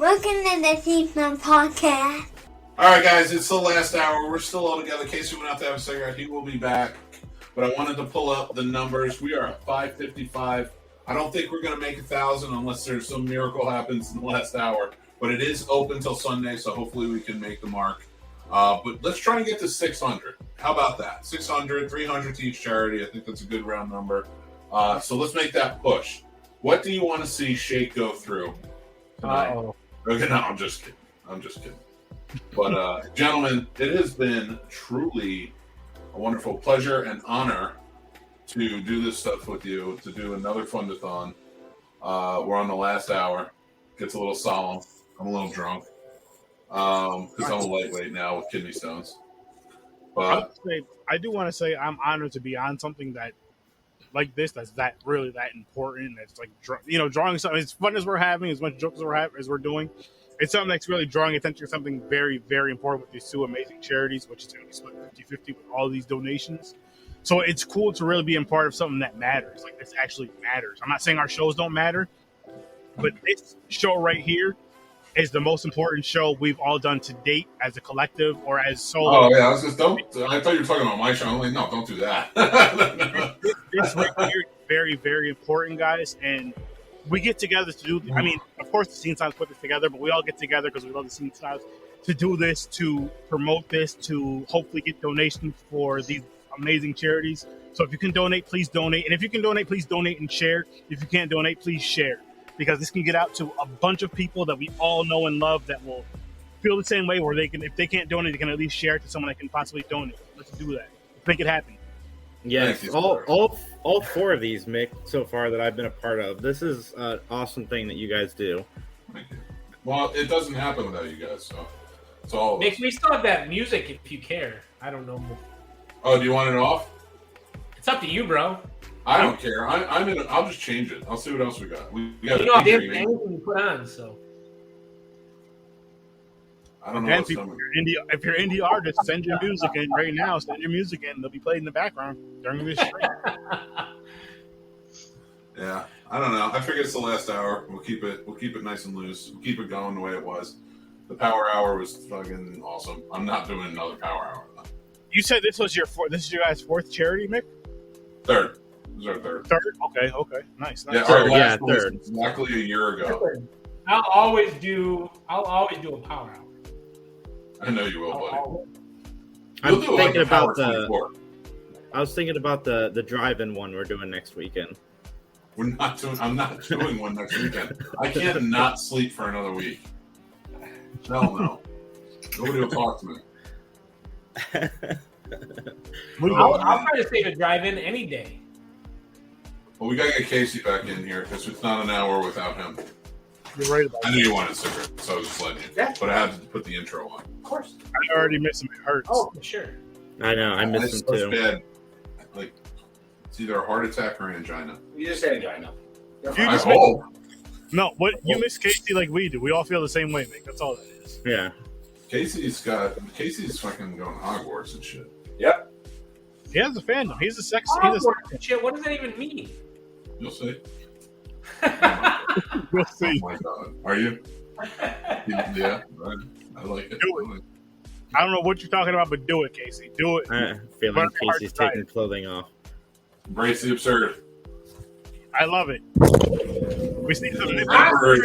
Welcome to the Scene Snobs Podcast. All right, guys, it's the last hour. We're still all together. Casey went out to have a cigarette. He will be back. But I wanted to pull up the numbers. We are at 555. I don't think we're going to make 1,000 unless there's some miracle happens in the last hour. But it is open till Sunday, so hopefully we can make the mark. But let's try and get to 600. How about that? 600, 300 to each charity. I think that's a good round number. So let's make that push. What do you want to see Shake go through tonight? Okay, no, I'm just kidding. But, gentlemen, it has been truly a wonderful pleasure and honor to do this stuff with you, to do another Fundathon. We're on the last hour. Gets a little solemn. I'm a little drunk because I'm a lightweight now with kidney stones. But I do want to say I'm honored to be on something that like this that's that important. That's like drawing something as fun as we're having, as much jokes as we're doing. It's something that's really drawing attention to something very, very important with these two amazing charities, which is going to be split 50-50 with all these donations. So it's cool to really be a part of something that matters. Like, this actually matters. I'm not saying our shows don't matter, but this show right here is the most important show we've all done to date as a collective or as solo. Oh, yeah. I thought you were talking about my show. I'm like, no, don't do that. This right here is very, very important, guys. And we get together to do, I mean, of course, the Scene Snobs put this together, but we all get together because we love the Scene Snobs to do this, to promote this, to hopefully get donations for these amazing charities. So if you can donate, please donate. And if you can donate, please donate and share. If you can't donate, please share. Because this can get out to a bunch of people that we all know and love that will feel the same way, where they can, if they can't donate, they can at least share it to someone that can possibly donate. Let's do that. Let's make it happen. Yes, all four of these, Mick, so far that I've been a part of. This is an awesome thing that you guys do. Thank you. Well, it doesn't happen without you guys, so it's all. Mick, we still have that music if you care. I don't know. Oh, do you want it off? It's up to you, bro. I don't care. I'll just change it. I'll see what else we got. We got you know, anything you put on, so. I don't know. If you're indie artists, send your music in right now. Send your music in. They'll be played in the background during this stream. Yeah, I don't know. I figure it's the last hour. We'll keep it nice and loose. We'll keep it going the way it was. The power hour was fucking awesome. I'm not doing another power hour though. You said this is your guys' fourth charity, Mick? Third. This is our third. Okay. Nice. Yeah, our last third. was exactly a year ago. I'll always do a power hour. I know you will, buddy. I was thinking about the drive-in one we're doing next weekend. I'm not doing one next weekend. I can't not sleep for another week. Hell no. Nobody will talk to me. I'll try to stay to drive-in any day. Well, we gotta get Casey back in here because it's not an hour without him. You're right about that. I knew you wanted a cigarette, so I was just letting you. Yeah. But I had to put the intro on. Of course. I already miss him. It hurts. Oh, for sure. I know. I miss It's them too. bad. Like, it's either a heart attack or angina. You just said angina. I hope. No, you miss Casey like we do. We all feel the same way, Mick. That's all that is. Yeah. Casey's fucking going Hogwarts and shit. Yep. He has a fandom. He's a sex. Shit, what does that even mean? You'll see. We'll see. Oh my god. Are you? Yeah. I like it. Do it. I don't know what you're talking about, but do it, Casey. Do it. I feel like Casey's taking clothing off. Embrace the absurd. I love it. We see something. Are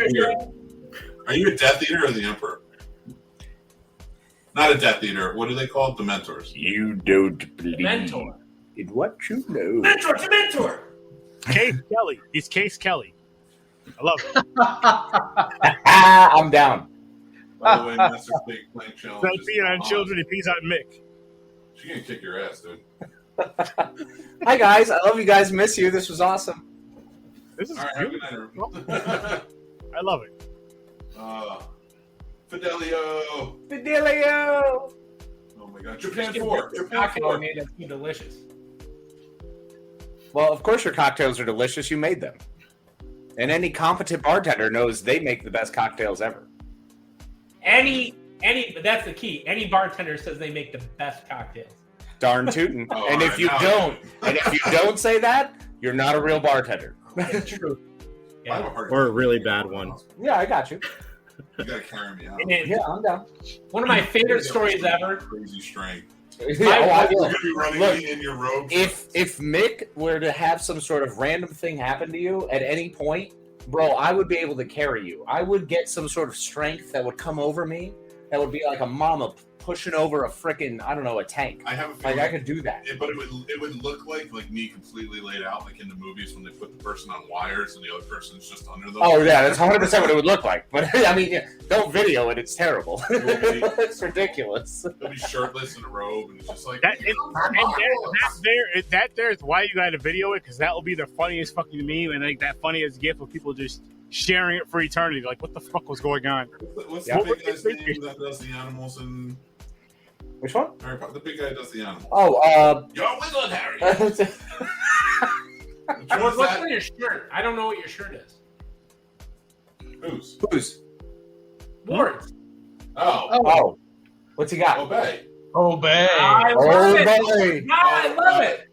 you a Death Eater or the Emperor? Not a Death Eater. What do they call it? The Mentors. You don't believe Mentor. in what you know. Mentor. Case Kelly. He's Case Kelly. I love it. I'm down. By the way, Master Big Plank Challenge. Don't pee on children. He pees on Mick. She gonna kick your ass, dude. Hi guys, I love you guys. Miss you. This was awesome. This is All right, have a good beautiful. night, everyone. I love it. Fidelio. Oh my god. Japan 4. Japan 4. Made that too delicious. Well, of course your cocktails are delicious. You made them. And any competent bartender knows they make the best cocktails ever. But that's the key. Any bartender says they make the best cocktails. Darn tootin'. Oh, and if you don't say that, you're not a real bartender. It's true. I have a heart Or a attack. really bad one. Yeah, I got you. You gotta carry me out. And Yeah, I'm down. one of my favorite stories ever. Crazy strength. I will. You're gonna be running Look, me in your robe. If Mick were to have some sort of random thing happen to you at any point, bro, I would be able to carry you. I would get some sort of strength that would come over me. That would be like a mama pushing over a freaking, I don't know, a tank. I have a feeling, Like I could do that. but it would look like me completely laid out, like in the movies when they put the person on wires and the other person's just under them. Oh yeah, that's 100% what it would look like. But I mean, yeah, don't video it; it's terrible. It's ridiculous. He'll be shirtless in a robe and it's just like That there is why you gotta video it, because that will be the funniest fucking meme and like that funniest gif of people just sharing it for eternity. Like, what the fuck was going on? What's Yeah. the big guy's name that does the animals in Which one? Harry Potter? The big guy does the animals. Oh, You're Wizard, Harry. What's What's on your shirt? I don't know what your shirt is. Who's? Ward's. Oh. What's he got? Obey. Obey. I love it. Obey. God, I love it.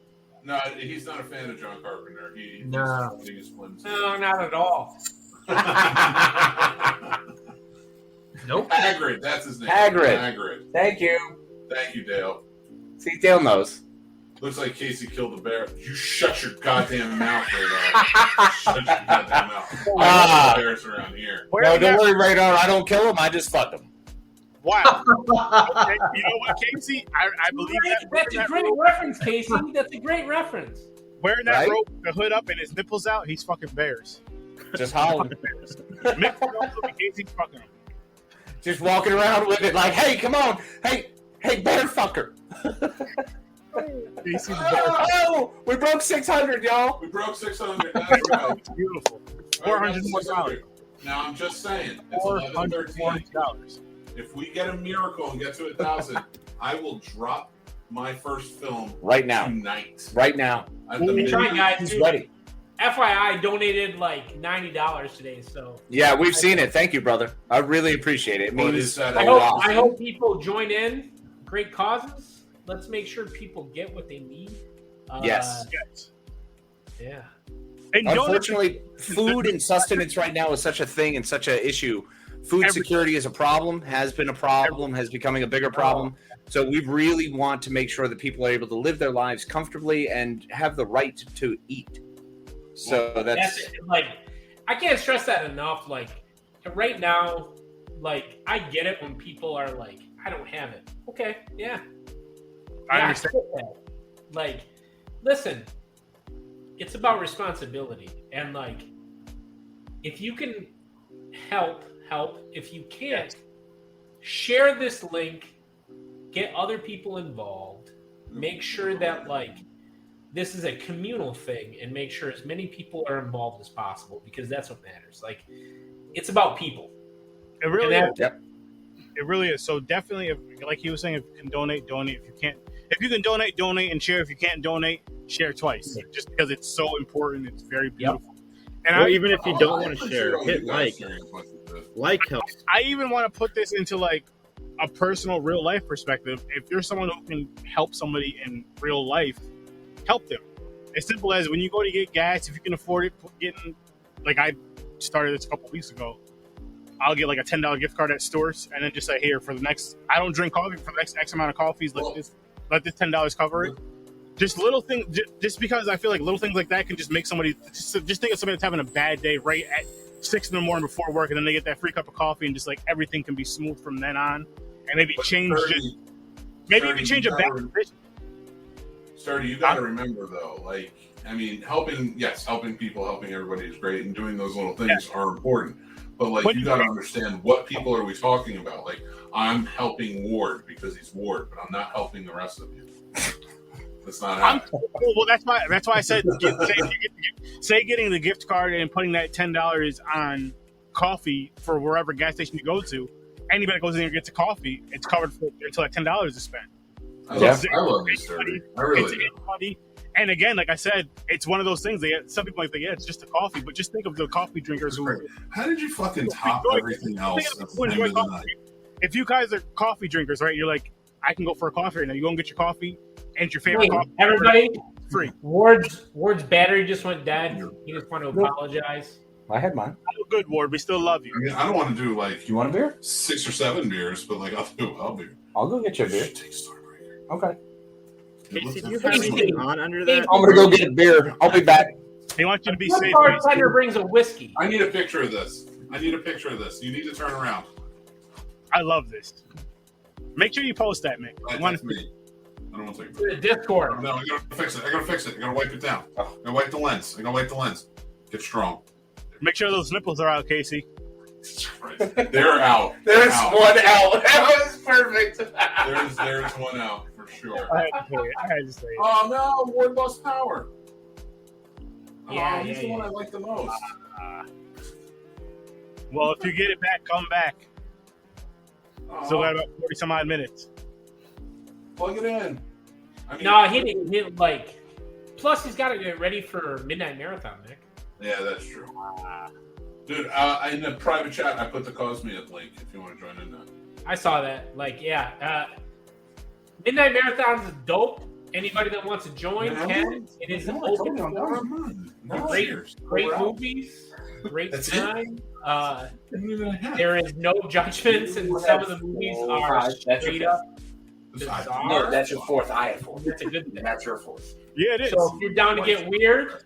No, he's not a fan of John Carpenter. He No. thinks he's flimsy. No, not at all. Nope. Hagrid, that's his name. Hagrid. Thank you. Thank you, Dale. See, Dale knows. Looks like Casey killed the bear. You shut your goddamn mouth, Radar. Shut your goddamn mouth. I don't bears around here. No, don't worry, Radar. I don't kill him. I just fuck him. Wow. Okay, you know what, Casey? I believe That's a great reference, Casey. That's a great reference. wearing that Right? rope, the hood up, and his nipples out, he's fucking bears. Just hollering. Mick Casey's fucking him. Just walking around with it like, hey, come on. Hey, bear fucker. Casey's the bear. Oh, we broke 600, y'all. We broke 600. That's right. Beautiful. All right, $400 more. $600. Now, I'm just saying. It's $11.13. $400. If we get a miracle and get to 1,000, I will drop my first film Right now. tonight. Right now. At the Hey, try, guys. He's Dude, ready. FYI, I donated like $90 today, so Yeah, we've seen it. Thank you, brother. I really appreciate it. It What means is that? I a hope, lot. I hope people join in. Great causes. Let's make sure people get what they need. Yes. Yes. Yeah. And don't- Unfortunately, food and sustenance right now is such a thing and such an issue. Food security is a problem, has been a problem, has becoming a bigger problem. So we really want to make sure that people are able to live their lives comfortably and have the right to eat. So that's like, I can't stress that enough. Like, right now, like, I get it when people are like, I don't have it. Okay, yeah. I Yeah, understand. get that. Like, listen, it's about responsibility. And, like, if you can help. If you can't, share this link, get other people involved, make sure that, like, this is a communal thing, and make sure as many people are involved as possible, because that's what matters. Like, it's about people. It really is. Yep. It really is. So definitely, like he was saying, if you can donate. If you can donate and share. If you can't donate, share twice. Just because it's so important. It's very beautiful. And Or even if you don't want to share, hit like. Like helps. I even want to put this into like a personal real life perspective. If you're someone who can help somebody in real life, help them. As simple as when you go to get gas, if you can afford it, getting, like I started this a couple weeks ago, I'll get like a $10 gift card at stores and then just say, here, for the next, I don't drink coffee, for the next X amount of coffees, let this $10 cover it. Just little things, just because I feel like little things like that can just make somebody, just think of somebody that's having a bad day right at 6 a.m. before work, and then they get that free cup of coffee, and just like everything can be smooth from then on, and maybe change even change a bad position. Sturdy, you got to remember though, like, I mean, helping people, helping everybody is great, and doing those little things are important. But like, you got to understand, what people are we talking about? Like, I'm helping Ward because he's Ward, but I'm not helping the rest of you. That's not happening. Well, that's why I said say getting the gift card and putting that $10 on coffee for wherever gas station you go to. Anybody that goes in there and gets a coffee, it's covered until that $10 is spent. I love this, Sturdy. I really do. And again, like I said, it's one of those things. Some people might think, it's just a coffee, but just think of the coffee drinkers who. How did you fucking top everything else? If you guys are coffee drinkers, right? You're like, I can go for a coffee right now. You go and get your coffee, and it's your favorite coffee. Everybody, free. Ward's battery just went dead. He just want to apologize. I had mine. Oh, good, Ward. We still love you. I mean, I don't want to do like You want a beer? 6 or 7 beers, but like I'll be. I'll go get you a beer. Take Starbreaker. Okay. Casey, do you have anything on under that? I'm gonna go get a beer. I'll be back. He wants you to be One safe. bartender brings a whiskey. I need a picture of this. You need to turn around. I love this. Make sure you post that, Mick. That's me. I don't want to take a picture. The Discord. No, I gotta fix it. I gotta wipe it down. I gotta wipe the lens. Get strong. Make sure those nipples are out, Casey. Right. They're out. There's Out. one out. That was perfect. There's one out for sure. I had to say it. Oh no, Ward lost power. Yeah, He's the one I like the most. Well, if you get it back, come back. Still got about 40 some odd minutes. Plug it in. I mean, No, he didn't like. Plus, he's got to get ready for Midnight Marathon, Nick. Yeah, that's true. Dude, in the private chat, I put the Cosmic link if you want to join in that. I saw that. Like, yeah. Midnight Marathon's dope. Anybody that wants to join can. It is an open forum. Great movies. Great That's time. There is no judgments, and some of the movies are straight up bizarre. No, that's your fourth. I had fourth. That's a good thing. That's your fourth. Yeah, it is. So if you're down to get weird,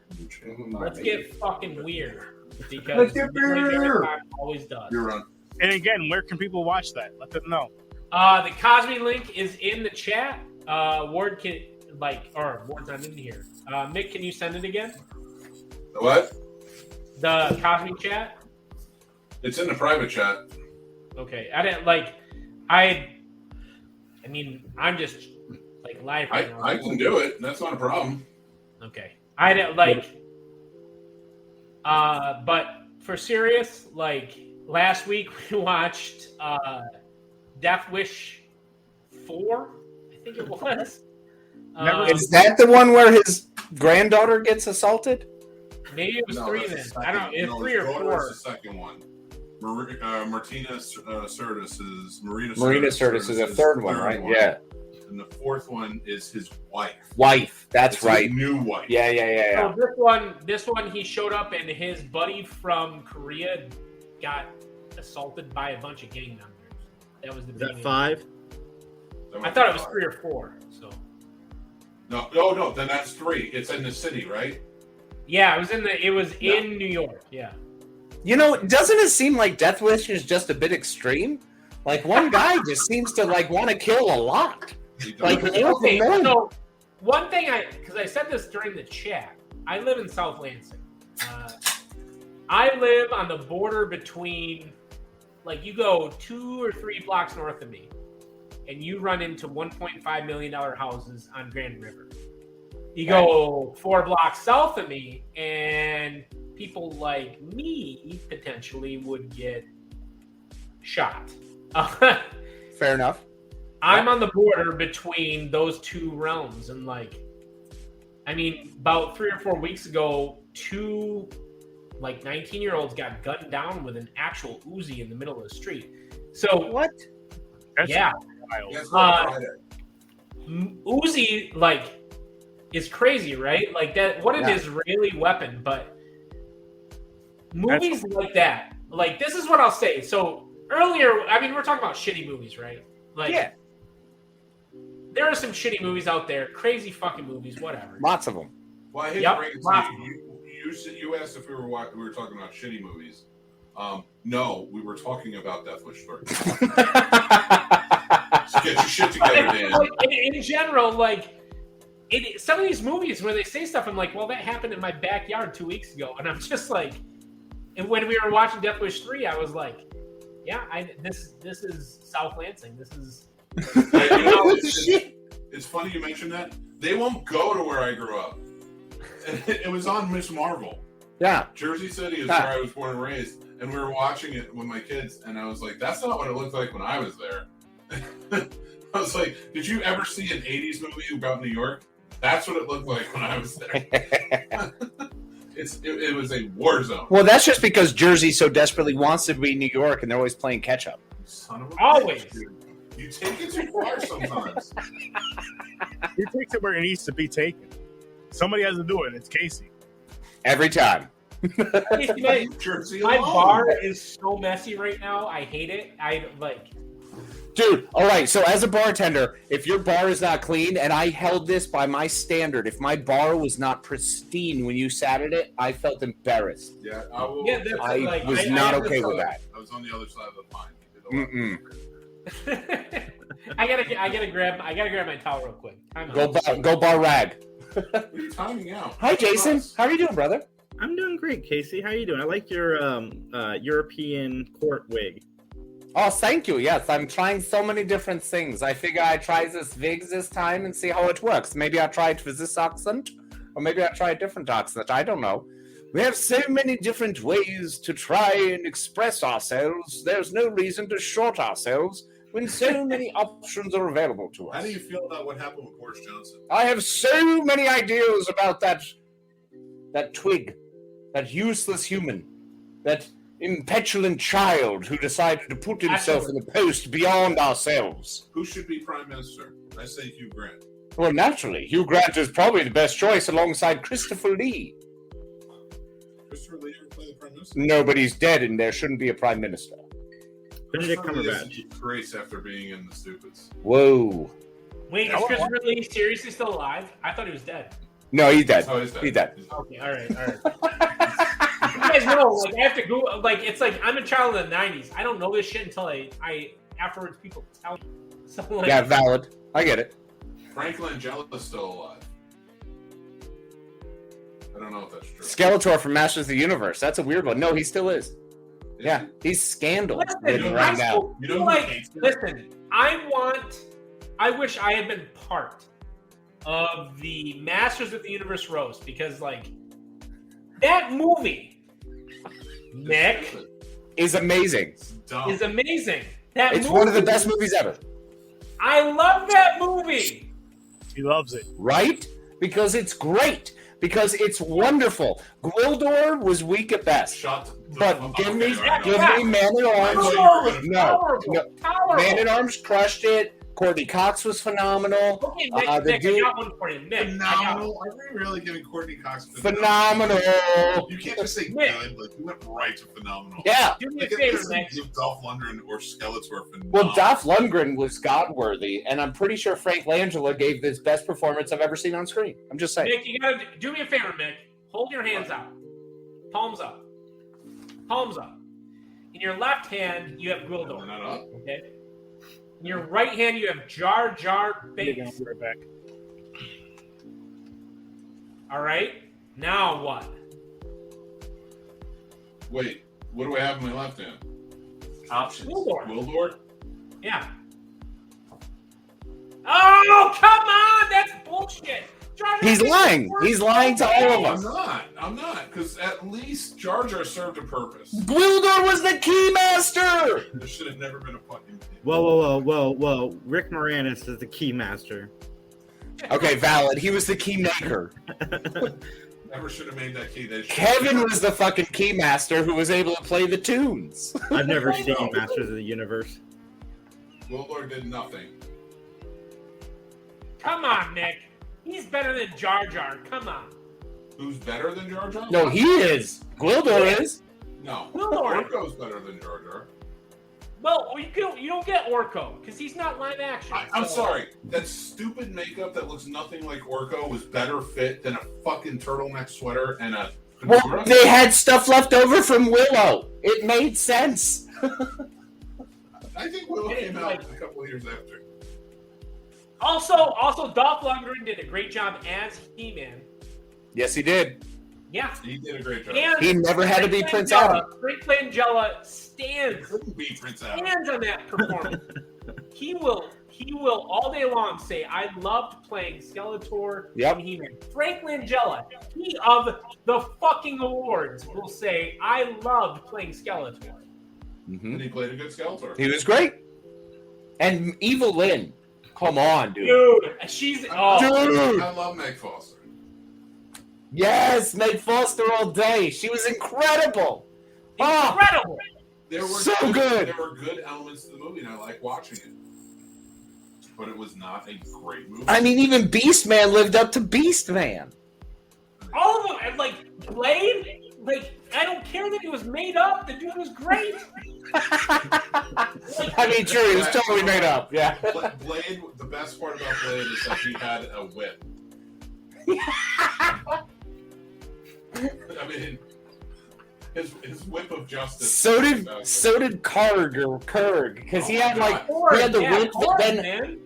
let's get fucking weird. Because Midnight Marathon always does. You're on. And again, where can people watch that? Let them know. The Cosby link is in the chat. Ward can Ward's not in here. Mick, can you send it again? What? The Cosby chat. It's in the private chat. Okay, I didn't like. I mean, I'm just like live right now. I can do it. That's not a problem. Okay, I didn't like. But for serious, like last week we watched Death Wish 4. I think it was. Is that the one where his granddaughter gets assaulted? Maybe it was 3 then. that's I don't know. It's 3 or 4. The second one. Marina Sirtis is the third one, right? Yeah. And the fourth one is his wife. That's It's right. His new wife. Yeah. So this one, he showed up and his buddy from Korea got assaulted by a bunch of gang members. That was the Is that beginning. 5? I thought it was 3 or 4. So No. Then that's 3. It's in the city, right? yeah, it was in New York. Yeah. You know, doesn't it seem like Death Wish is just a bit extreme? Like one guy just seems to like want to kill a lot. Like Okay, so one thing because I said this during the chat. I live in South Lansing. I live on the border between, like, you go 2 or 3 blocks north of me, and you run into $1.5 million houses on Grand River. You go 4 blocks south of me, and people like me potentially would get shot. Fair enough. I'm on the border between those 2 realms, and like, I mean, about 3 or 4 weeks ago, 2 like 19-year-olds got gunned down with an actual Uzi in the middle of the street. So What? That's yeah, Friday. Uzi like is crazy, right? Like that. What an Israeli weapon, but movies like that, like this is what I'll say. So earlier, I mean, we're talking about shitty movies, right? Like, Yeah. There are some shitty movies out there, crazy fucking movies, whatever. Lots of them. Well, I hate Yep. to break it to you. You asked if we were talking about shitty movies. No, we were talking about Death Wish 3. Just get your shit together, Dan. Like, in general, like some of these movies where they say stuff, I'm like, well, that happened in my backyard 2 weeks ago, and I'm just like, and when we were watching Death Wish 3, I was like, yeah, this is South Lansing. This is. It's funny you mentioned that. They won't go to where I grew up. It was on Miss Marvel. Yeah. Jersey City is where I was born and raised, and we were watching it with my kids, and I was like, that's not what it looked like when I was there. I was like, did you ever see an 80s movie about New York? That's what it looked like when I was there. It was a war zone. Well, that's just because Jersey so desperately wants to be New York, and they're always playing catch up. Son of a Always. bitch, dude. You take it too far sometimes. He takes it where it needs to be taken. Somebody has to do it. It's Casey. Every time. My bar is so messy right now. I hate it. Dude, all right. So as a bartender, if your bar is not clean, and I held this by my standard, if my bar was not pristine when you sat at it, I felt embarrassed. Yeah, I will. Yeah, I was not okay with that. I was on the other side of the pine. I gotta grab my towel real quick. Go bar rag. What are you timing out? Hi, Jason. How are you doing, brother? I'm doing great, Casey. How are you doing? I like your European court wig. Oh, thank you. Yes, I'm trying so many different things. I figure I try this wig this time and see how it works. Maybe I'll try it with this accent, or maybe I'll try a different accent. I don't know. We have so many different ways to try and express ourselves. There's no reason to short ourselves when so many options are available to us. How do you feel about what happened with Boris Johnson? I have so many ideas about that twig, that useless human, that impetulant child who decided to put himself in a post beyond ourselves. Who should be prime minister? I say Hugh Grant. Well, naturally, Hugh Grant is probably the best choice alongside Christopher Lee. Christopher Lee ever play the prime minister? Nobody's dead and there shouldn't be a prime minister. Benedict Christopher Lee Cumberbatch. is Grace after being in The Stupids. Whoa. Wait, is Christopher Lee seriously still alive? I thought he was dead. No, he's dead. Oh, he's dead. He's dead. Okay, all right. You guys know, like, I have to go. Like, it's like I'm a child of the '90s. I don't know this shit until I afterwards people tell me. So, like, Yeah, valid. I get it. Frank Langella's still alive. I don't know if that's true. Skeletor from Masters of the Universe. That's a weird one. No, he still is. Yeah, he's Scandal listen, right now. You know who like, hates it? listen, I wish I had been part of the Masters of the Universe roast because, like, that movie, Mick, Is amazing. It's dumb. is amazing. That It's movie, one of the best movies ever. I love that movie. He loves it. Right? Because it's great. Because it's wonderful. Gwildor was weak at best. Shut the But fuck give up. me Okay, all right. Man at Arms. Powerful, No, powerful, no. powerful. Man at Arms crushed it. Courtney Cox was phenomenal. Okay, Mick, The Mick, I dude- got one for you. Mick, I got one. Phenomenal. Are we really giving Courtney Cox Phenomenal. You can't just say Mick. good. Like, you went right to phenomenal. Yeah. Do me a Like, favor, this Mick. is give Dolph Lundgren or Skeletor phenomenal. Well, Dolph Lundgren was God-worthy, and I'm pretty sure Frank Langella gave this best performance I've ever seen on screen. I'm just saying. Mick, you gotta do me a favor, Mick. Hold your hands out. Palms up. Palms up. In your left hand, you have They're Gwildor. not up. Okay. In your right hand, you have Jar Jar I'll Binks. be right back. All right. Now what? Wait, what do I have in my left hand? Options. Gwildor. Gwildor? Yeah. Oh, come on! That's bullshit. Jar Jar He's Binks lying. works He's lying to all of okay. us. I'm not, because at least Jar Jar served a purpose. Gwildor was the Keymaster! There should have never been a fucking thing. Whoa. Rick Moranis is the key master. Okay, valid. He was the Keymaker. Never should have made that key. They should- Kevin was the fucking Keymaster who was able to play the tunes. I've never seen Masters of the Universe. Gwildor did nothing. Come on, Nick. He's better than Jar Jar. Come on. Who's better than Jar Jar? No, he is. Gwildor is. No. Gwildor. Orko's better than Jar Jar. Well, you don't get Orko because he's not live action. I'm so- sorry. That stupid makeup that looks nothing like Orko was better fit than a fucking turtleneck sweater and a Well, fedora. they had stuff left over from Willow. It made sense. I think Willow It is came out like- a couple of years after. Also, Dolph Lundgren did a great job as He-Man. Yes, he did. Yeah. He did a great job. And He never had to be Frank Prince Langella- Adam. Frank Langella stands Couldn't be Prince Adam. on that performance. He will all day long say, "I loved playing Skeletor Yep. and He-Man." Frank Langella, he of the fucking awards, will say, "I loved playing Skeletor." And he played a good Skeletor. He was great. And Evil Lynn. Come on, dude. Dude, she's Dude. I love Meg Foster. Yes, Meg Foster all day. She was incredible. Oh, incredible. There were So good. There were good elements to the movie, and I like watching it. But it was not a great movie. I mean, even Beastman lived up to Beastman. All of them, and like Blade. Like, I don't care that he was made up. The dude was great. I mean, true, he was totally made up. Yeah. Blade. The best part about Blade is that he had a whip. I mean, his whip of justice. So did Kurg, because he had like he had the whip, but then.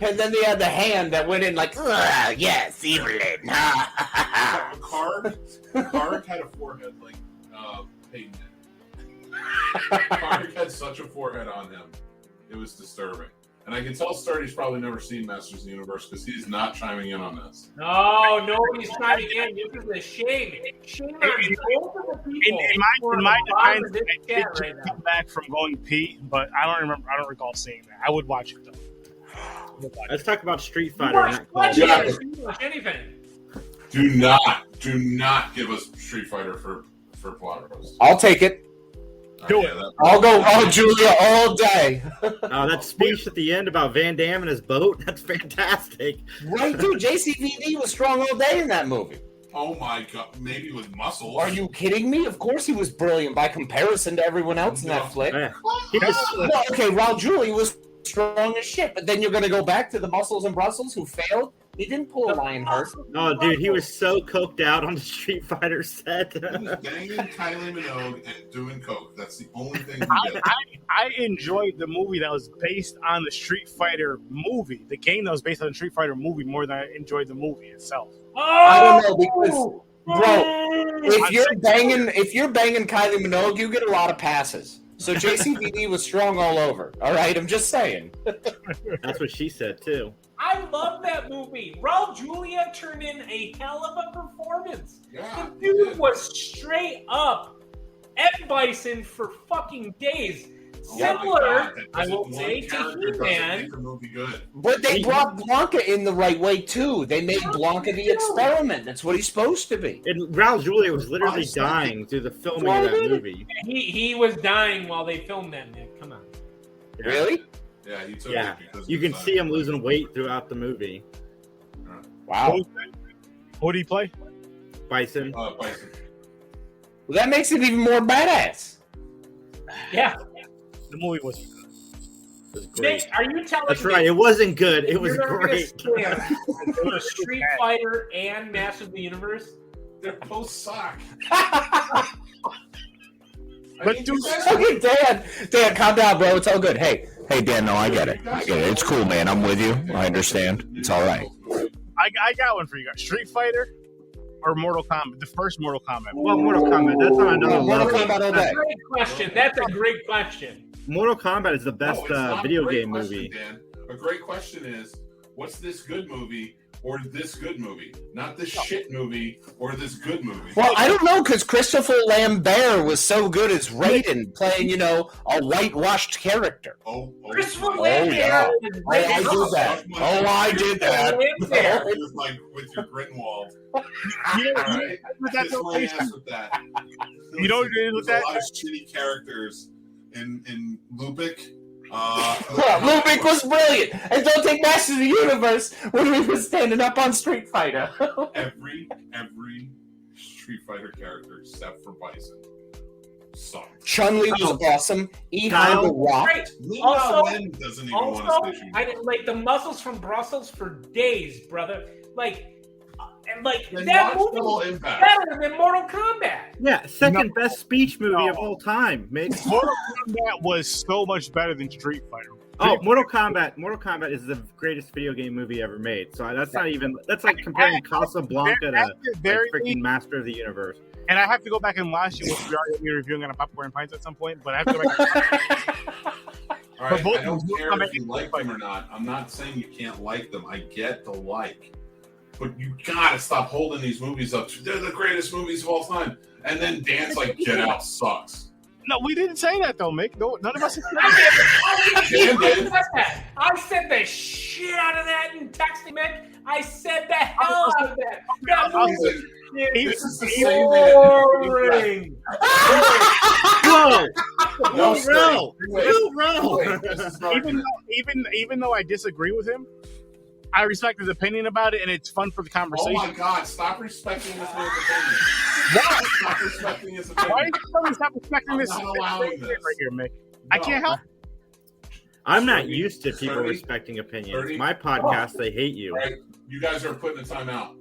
And then they had the hand that went in like, yes, Evelyn. Karg had a forehead like Peyton. Karg had such a forehead on him. It was disturbing. And I can tell Sturdy's probably never seen Masters of the Universe because he's not chiming in on this. No, nobody's chiming in. This is a shame. Shame on both of the people. In my defense, I did just come back from going pee, but I don't recall seeing that. I would watch it though. Let's talk about Street Fighter. Anything. Do not give us Street Fighter for plot roast. I'll take it. I'll go Julia all day. That speech at the end about Van Damme and his boat, that's fantastic. Right, dude. JCVD was strong all day in that movie. Oh my god, maybe with muscles. Are you kidding me? Of course he was brilliant by comparison to everyone else in that flick. Yeah. Well, okay, Raul Julia was strong as shit, but then you're going to go back to the muscles in Brussels who failed? He didn't pull a Lionheart. Oh, dude, he was so coked out on the Street Fighter set. He was banging Kylie Minogue and doing coke. That's the only thing he did. I enjoyed the movie that was based on the Street Fighter movie. The game that was based on the Street Fighter movie more than I enjoyed the movie itself. I don't know, because, bro, if you're banging Kylie Minogue, you get a lot of passes. So JCVD was strong all over. All right, I'm just saying. That's what she said too. I love that movie. Raul Julia turned in a hell of a performance. Yeah, the dude was straight up F Bison for fucking days. Similar, I will say, to He-Man. But they brought Blanca in the right way, too. They made Blanca the experiment. That's what he's supposed to be. And Raul Julia was literally dying through the filming of that movie. He was dying while they filmed that, Nick. Come on. Yeah. Really? Yeah, he took it because you can see him losing weight throughout the movie. Wow. Who did he play? Bison. Bison. Well, that makes it even more badass. Yeah. The movie was great. Nick, are you telling That's me? right. It wasn't good. It was great. Street Fighter and Masters of the Universe? They're both suck. But dude, okay, Dan, calm down, bro. It's all good. Hey, Dan. No, I get it. It's cool, man. I'm with you. I understand. It's all right. I got one for you guys. Street Fighter or Mortal Kombat? The first Mortal Kombat. Well, Mortal Kombat. That's on another Mortal level. Kombat all That's day. a great question. That's a great question. Mortal Kombat is the best video game movie. Dan. A great question is, what's this good movie or this good movie? Not this shit movie or this good movie. Well, I don't know, because Christopher Lambert was so good as Raiden, playing, a whitewashed character. Christopher Lambert. Yeah. I did that. Oh, I did that. Just like with your Grinwald. You know, All right. that's Kiss my ass with that. You know what it is with There's that? a lot of shitty characters in Lubick. Lubick was brilliant. And don't take Masters of the Universe when we were standing up on Street Fighter. every Street Fighter character except for Bison sucked. Chun-Li was awesome. Ehon the Rock. Right. Also, doesn't even want to station. I didn't like the muscles from Brussels for days, brother. Then that watch movie Double was Impact. better than Mortal Kombat. Yeah, second best speech movie of all time, Mick. Mortal Kombat was so much better than Street Fighter. Oh, Mortal Kombat is the greatest video game movie ever made. So that's not even. That's like comparing Casablanca to freaking Master of the Universe. And I have to go back and watch it, which we are going to be reviewing on a Popcorn Pints at some point. But I have to go back. All right, I don't care if you like them or not. I'm not saying you can't like them. I get the like. But you gotta stop holding these movies up. They're the greatest movies of all time. And then Dan's like, Get Out sucks. No, we didn't say that though, Mick. No, none of us. I said the shit out of that in texting, Mick. I said the hell out of that. This is the same thing. Boring. Even though I disagree with him, I respect his opinion about it, and it's fun for the conversation. Oh my God! Stop respecting this man's opinion. What? Stop respecting his opinion. Why are you telling me stop respecting this? I'm not allowing this right here, Mick. I can't help. I'm not used to people respecting opinions. My podcast, they hate you. Right? You guys are putting a timeout.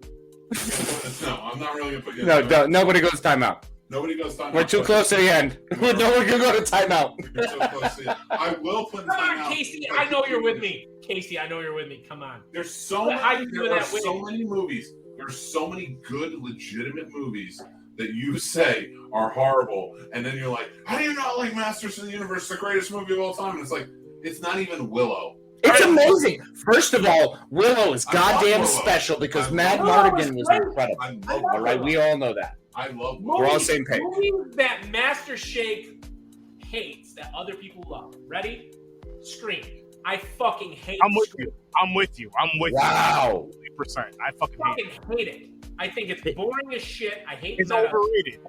No, I'm not really gonna put you. No, nobody goes timeout. Nobody goes timeout. We're too close to the end. No one can go to timeout. We're so close to it. I will put in Come timeout. on, Casey. I know you're with me. Casey, I know you're with me. Come on. There's so many. There are so many movies. There's so many good, legitimate movies that you say are horrible, and then you're like, "How do you not like Masters of the Universe, the greatest movie of all time?" And it's like, it's not even Willow. It's amazing. First of all, Willow is goddamn special because Matt Mardigan was incredible. All right, we all know that. I love. We're all same page. Movies that Master Shake hates that other people love. Ready? Scream. I fucking hate. I'm with you. I'm with you. Wow. 100%. I fucking hate it. I think it's boring as shit. I hate it. It's overrated.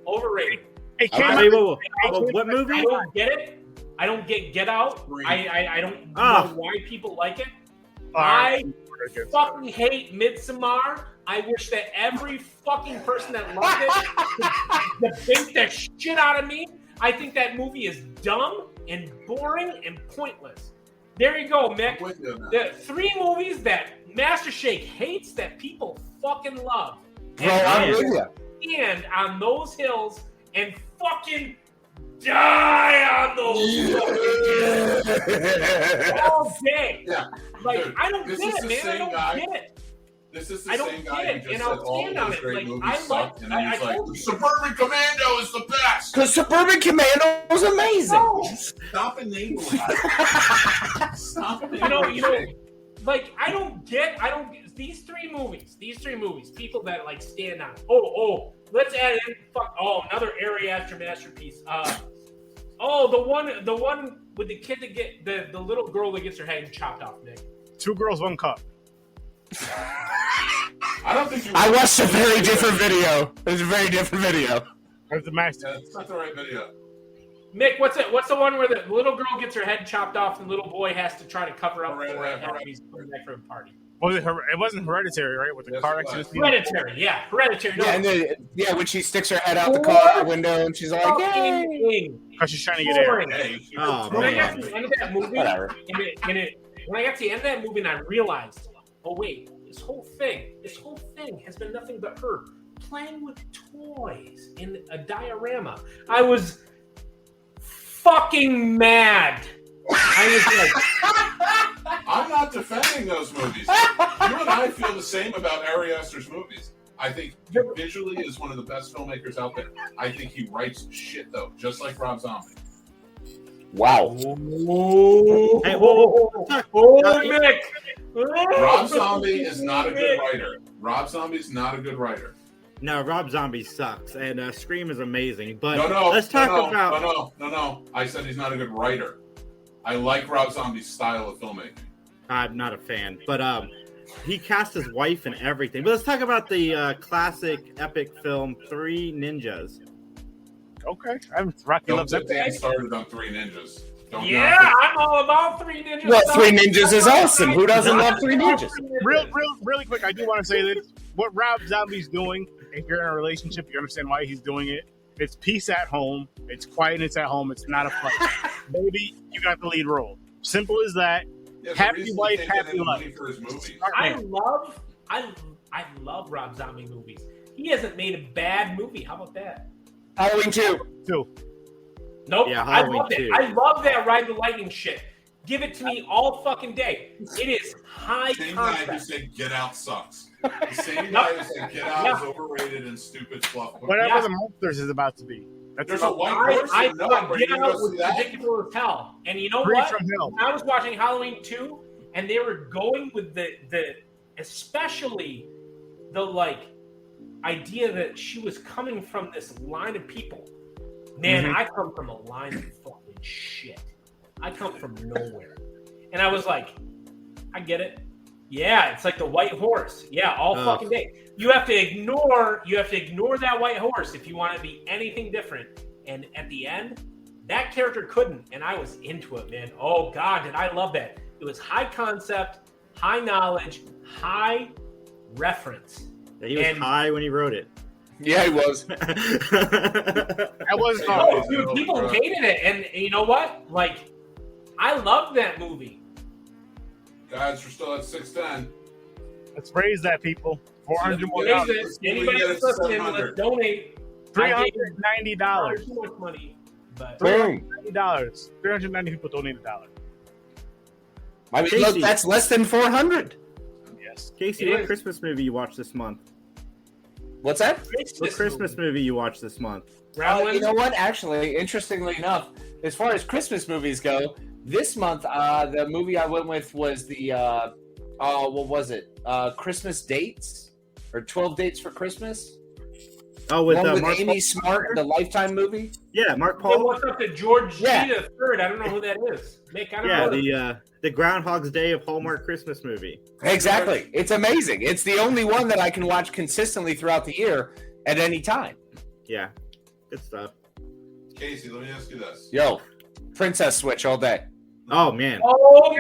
Overrated. Hey, what movie? I don't get it. I don't get Out. I don't know why people like it. I fucking hate Midsommar. I wish that every fucking person that loved it would debate the shit out of me. I think that movie is dumb and boring and pointless. There you go, Mick. The 3 movies that Master Shake hates that people fucking love. Bro, I'm with you. Stand on those hills and fucking die on those all day. Yeah. Like, Dude, I don't get it, man. I don't get it. This is the same guy who just said all of his great movies I suck, and then I he's like, told you. Suburban Commando is the best! Because Suburban Commando was amazing. No. Stop enabling it. Stop enabling it. Like, I don't get these three movies, people that like stand on. Let's add in another Ari Aster masterpiece. The one with the kid that get the little girl that gets her head chopped off, Nick. 2 Girls, 1 Cup. I don't think you. I watched a very different video. It was a very different video. That's the master. Yeah, it's not the right video. Mick, what's it? What's the one where the little girl gets her head chopped off and the little boy has to try to cover up for it after he's coming back from a party? It wasn't Hereditary, right? With the car accident. Hereditary. No. Yeah, when she sticks her head out the car window and she's like, "Yay!" Because she's trying to get air. When I got to the end of that movie, when I got to the end of that movie, and I realized, oh wait, this whole thing has been nothing but her playing with toys in a diorama. I was fucking mad. I was like, I'm not defending those movies. You and I feel the same about Ari Aster's movies. I think visually is one of the best filmmakers out there. I think he writes shit though, just like Rob Zombie. Wow. Hey, Mick. Rob Zombie is not a good writer. Rob Zombie's not a good writer. No, Rob Zombie sucks, and Scream is amazing. But No. let's talk about. No. I said he's not a good writer. I like Rob Zombie's style of filmmaking. I'm not a fan, but he cast his wife and everything. But let's talk about the classic epic film 3 Ninjas. Okay, Rocky loves that. Dan started on 3 Ninjas. I'm all about 3 Ninjas. Well, 3 Ninjas is awesome. Who doesn't love 3 Ninjas? Really quick, I do want to say this. What Rob Zombie's doing, if you're in a relationship, you understand why he's doing it. It's peace at home. It's quietness at home. It's not a fight. Baby, you got the lead role. Simple as that. Yeah, happy wife, happy life. For his movies. I love Rob Zombie movies. He hasn't made a bad movie. How about that? Halloween 2. Nope. Yeah, I Halloween love it. 2. I love that Ride the Lightning shit. Give it to me all fucking day. It is high Same guy who concept. said Get Out sucks. The same guy who said Get Out is overrated and stupid fluff. Whatever the Monsters is about to be. There's a white person. I No, thought are Get you Out gonna was see that? ridiculous as hell. And you know Free what? from Hell. I was watching Halloween 2, and they were going with the especially the like idea that she was coming from this line of people. Man, I come from a line of fucking shit. I come from nowhere. And I was like, I get it. Yeah, it's like the white horse. Yeah, all fucking day. You have to ignore that white horse if you want to be anything different. And at the end, that character couldn't, and I was into it, man. Oh God, did I love that. It was high concept, high knowledge, high reference. Yeah, he was high when he wrote it. Yeah, he was. I was Oh, dude, people hated it, and you know what? Like, I love that movie. Guys, we're still at 610. Let's raise that, people. $400 more. Anybody that's listening, let's donate. $390. Too much money, but Boom. $390. 390 people donated $1. I mean, look, that's less than 400. Yes. Casey, what Christmas movie you watched this month? What's that? What Christmas movie you watched this month? You know what? Actually, interestingly enough, as far as Christmas movies go, this month the movie I went with was the what was it? Christmas Dates or 12 Dates for Christmas. Oh, with Mark Mark Amy Paul? Smart, the Lifetime movie. Yeah, Mark Hey, Paul. what's up to George Yeah. G. the Third? I don't know who that is. Mick, I don't know. The Groundhog's Day of Hallmark Christmas movie. Exactly. It's amazing. It's the only one that I can watch consistently throughout the year at any time. Yeah, good stuff. Casey, let me ask you this. Yo, Princess Switch all day. Oh man. Oh,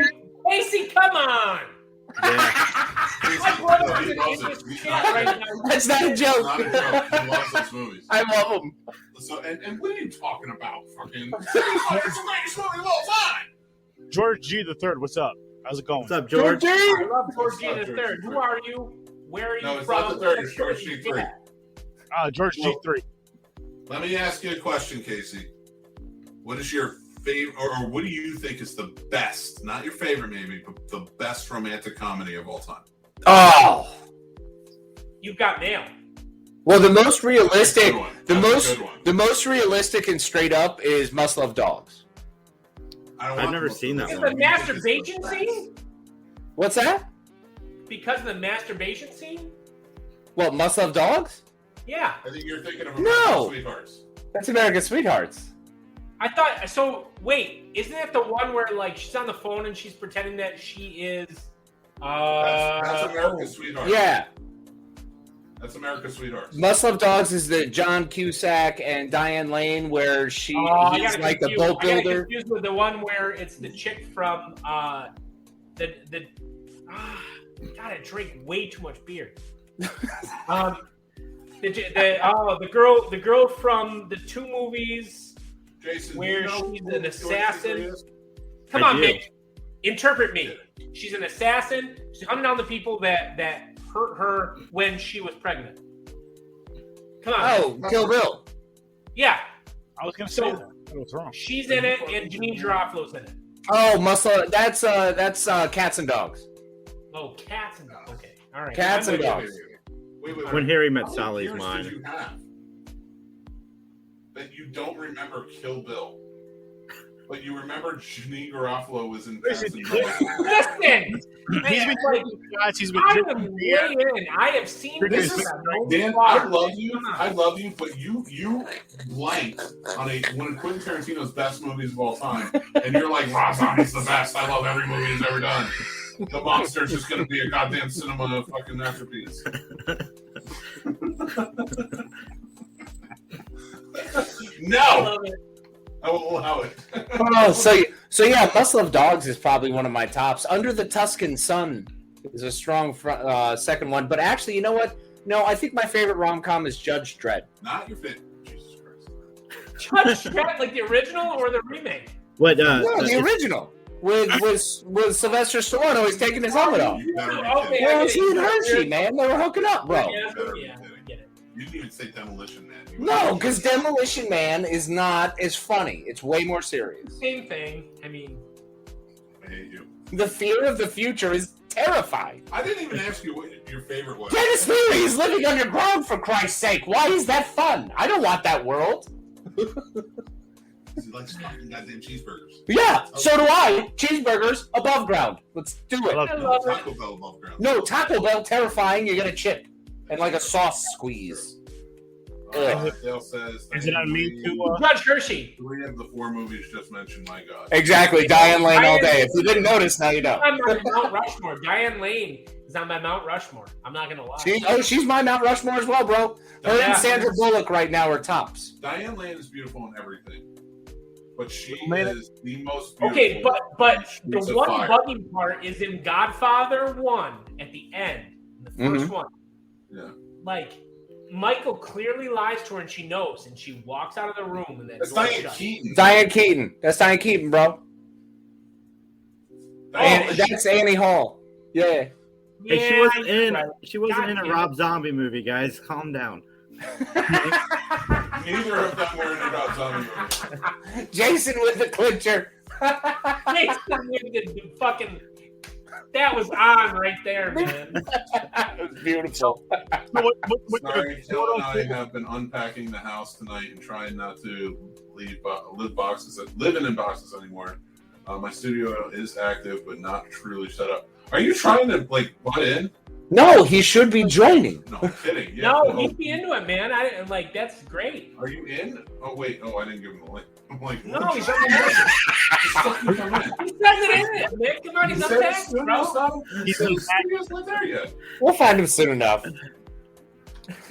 Casey, come on! Casey, My brother he is loves in it. this He's shit not- right now. That's not a joke. Not a joke. He loves those movies. I love them. So, and what are you talking about? Fucking. It's the greatest movie of all time. George G. the Third, what's up? How's it going? What's up, George? I love George G. the Third. Who are you? Where are you No, it's from? not the third. It's George G. 3. George G3. Let me ask you a question, Casey. What is your favorite, or what do you think is the best, not your favorite maybe, but the best romantic comedy of all time? Oh. You've got mail. Well, the most realistic, That's a good one. the most realistic and straight up is Must Love Dogs. I've never seen that Is one. the masturbation scene? What's that? Because of the masturbation scene? What, Must Love Dogs? Yeah. I think you're thinking of No. American Sweethearts. That's American Sweethearts. I thought so. Wait, isn't that the one where like she's on the phone and she's pretending that she is? That's American Sweethearts. Yeah. That's American Sweethearts. Must Love Dogs is the John Cusack and Diane Lane where he's like the boat I got builder. confused with the one where it's the chick from God, I drink way too much beer. The girl from the two movies Jason, where do you know she's who an George assassin. G3 is? Come I on, do. Mick. Interpret me. She's an assassin. She's hunting down the people that hurt her when she was pregnant. Come on. Oh, Kill Bill. Yeah. I was going to say that. What's wrong? She's in it, and Janine Garofalo's in it. Oh, Must Love. That's Cats and Dogs. Oh, Cats and Dogs. Okay. All right. Cats and Dogs. Wait. When Harry Met How many Sally's years mine. did you have that you don't remember Kill Bill, but you remember Janine Garofalo was in Cats and Dogs? Listen! He's been guys. He's been I am drinking way beer. in. I have seen This this. is- Dan, I love you, but you blanked on one of Quentin Tarantino's best movies of all time, and you're like, Rob Zombie's the best. I love every movie he's ever done. The Monster's just going to be a goddamn cinema fucking masterpiece. No, love it. I won't allow it. Oh, so yeah, Must Love Dogs is probably one of my tops. Under the Tuscan Sun is a strong second one. But actually, you know what? No, I think my favorite rom-com is Judge Dredd. Not your favorite. Jesus Christ. Judge Dredd, like the original or the remake? What? No, the original with Sylvester Stallone always taking his helmet off. You better be Okay, kidding. Well, it's he and Hershey, man. They were hooking up, bro. Yeah, better be yeah, kidding. I get it. You didn't even say Demolition Man. No, because Demolition Man is not as funny. It's way more serious. Same thing. I mean, I hate you. The fear of the future is terrifying. I didn't even ask you what your favorite was. Dennis Leary is living underground, for Christ's sake. Why is that fun? I don't want that world. He likes fucking goddamn cheeseburgers. Yeah, so do I. Cheeseburgers above ground. Let's do I it. love I that. love it. Taco Bell above ground. No, Taco Bell, terrifying. You get a chip and like a sauce squeeze. Dale says, Is it on me to? Judge Hershey. 3 of the 4 movies just mentioned, my God. Exactly, Diane Lane all day. If you didn't notice, now you know. On my Mount Rushmore. Diane Lane is on my Mount Rushmore. I'm not gonna lie. She's my Mount Rushmore as well, bro. Her Yeah. and Sandra Bullock right now are tops. Diane Lane is beautiful in everything. but she is the most beautiful. Okay, but the She's a one fire. bugging part is in Godfather 1 at the end, the first one. Yeah. Like, Michael clearly lies to her and she knows, and she walks out of the room and then That's Diane Keaton. Diane Keaton. That's Diane Keaton, bro. That's Annie Hall. Yeah. Hey, she wasn't in. She wasn't God in a damn Rob it. Zombie movie, guys. Calm down. Neither of them were in a Rob Zombie movie. Jason with the clincher. Jason with the fucking. That was on right there, man. It was beautiful. Sorry, Jill and I have been unpacking the house tonight and trying not to living in boxes anymore. My studio is active, but not truly set up. Are you trying to butt in? No, he should be joining. No, I'm kidding. Yeah, No, he'd be into it, man. I like that's great. Are you in? Oh wait, I didn't give him the link. I'm like, No, what? he's already in. Just fucking come in. He says it in it, Mick. Come on, he's He said unpacked, the bro. studio's not there yet. We'll find him soon enough.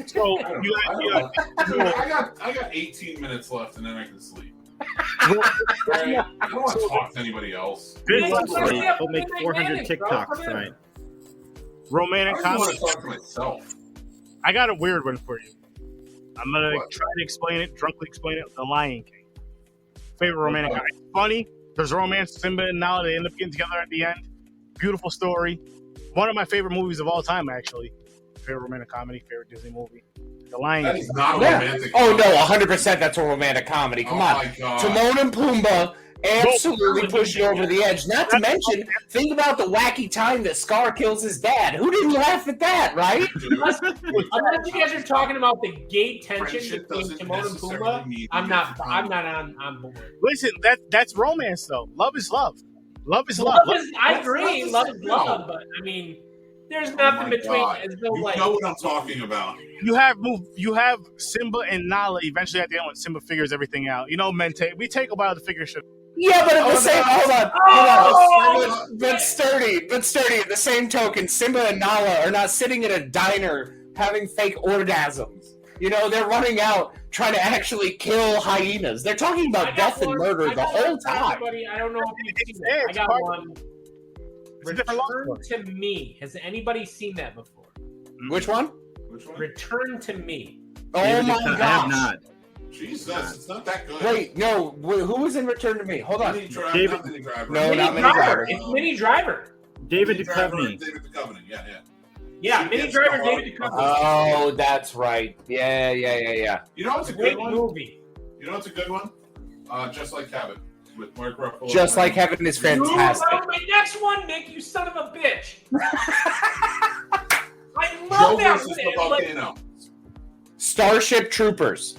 So I don't you know. guys, Dude, I got 18 minutes left, and then I can sleep. Right? I don't want to talk to anybody else. We'll make 400 TikToks tonight. I romantic just want comedy. to talk to myself. I got a weird one for you. I'm gonna What? try to explain it, drunkenly explain it. The Lion King. Favorite romantic comedy. Funny. There's romance. Simba and Nala, they end up getting together at the end. Beautiful story. One of my favorite movies of all time, actually. Favorite romantic comedy. Favorite Disney movie. The Lion That King. is not Yeah. romantic. Oh, no, 100% that's a romantic comedy. Come Oh on. my God. Timon and Pumbaa absolutely push you over the edge. Not to mention, think about the wacky time that Scar kills his dad. Who didn't laugh at that, right? Unless you guys are talking about the gay tension Friendship between doesn't Timon and necessarily Pumbaa, mean I'm not romantic on board. Listen, that's romance though. Love is love. Love is love. Love is, I That's agree, not the love is same. love, but I mean, there's Oh nothing my between. God. There's no You like. know what I'm talking about. You have Simba and Nala eventually at the end when Simba figures everything out. You know, we take a while to figure shit. Yeah, but at the same hold on. But sturdy. At the same token, Simba and Nala are not sitting in a diner having fake orgasms. You know, they're running out trying to actually kill hyenas. They're talking I about got death and one- murder I the got whole one for time. everybody. I don't know if you've seen Yeah, it. I it's got part- one. It's a different love Return to Me. Has anybody seen that before? Which one? Which one? Return to Me. Oh David my Duchovny, I have gosh. not. Jesus, it's not that good. Wait, no. Who was in Return to Me? Hold on. Mini Driver, David- not Mini Driver. No, Minnie not Minnie Driver. Driver. It's Minnie Driver. David Mini Driver, Duchovny. David Duchovny. Yeah. Yeah, She Minnie gets Driver, the David heart. Duchovny. Oh, that's right. Yeah. You know what's a good Great one? movie. You know what's a good one? Just Like Heaven with Mark Ruffalo. Just Like Heaven is fantastic. Dude, my next one, Nick, you son of a bitch. I love Joe that versus the one. Like, volcano. Starship Troopers.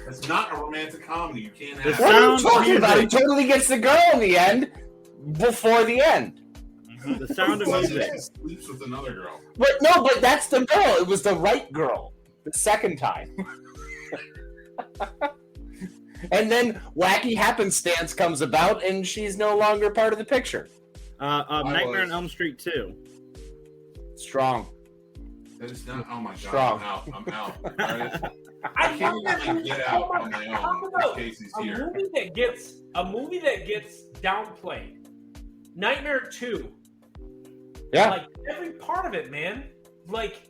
It's not a romantic comedy. You can't The have. What are you Sound talking about? He music. totally gets the girl in the end before the end. The Sound of Plus, Music. he sleeps with another girl. But that's the girl. It was the right girl the second time. And then wacky happenstance comes about, and she's no longer part of the picture. Nightmare was. on Elm Street 2. Strong. That is not. Oh my god! Strong. I'm out. All right? I I can't love that even movie. get out Oh my on my God, own. talk about Casey's a here. movie that gets downplayed. Nightmare 2. Yeah. Like every part of it, man. Like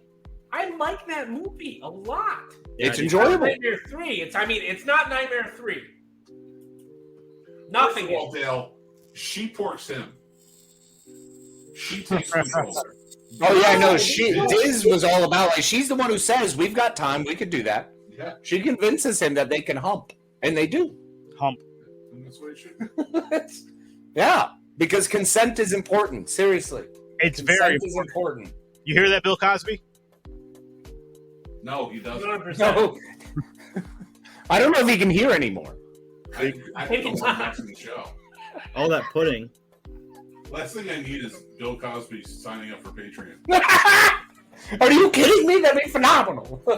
I like that movie a lot. It's Yeah, enjoyable. Nightmare 3. It's not Nightmare 3. Nothing. First of all, Dale, she porks him. She takes control. Oh yeah, no. Diz was all about like she's the one who says we've got time, we could do that. Yeah, She convinces him that they can hump, and they do. Hump. and that's what it should be. Yeah, because consent is important. Seriously, It's consent very is important. You hear that, Bill Cosby? No, he doesn't. 100%. No, I don't know if he can hear anymore. I think he's watching the show. All that pudding. Last thing I need is Bill Cosby signing up for Patreon. Are you kidding me? That'd be phenomenal. We're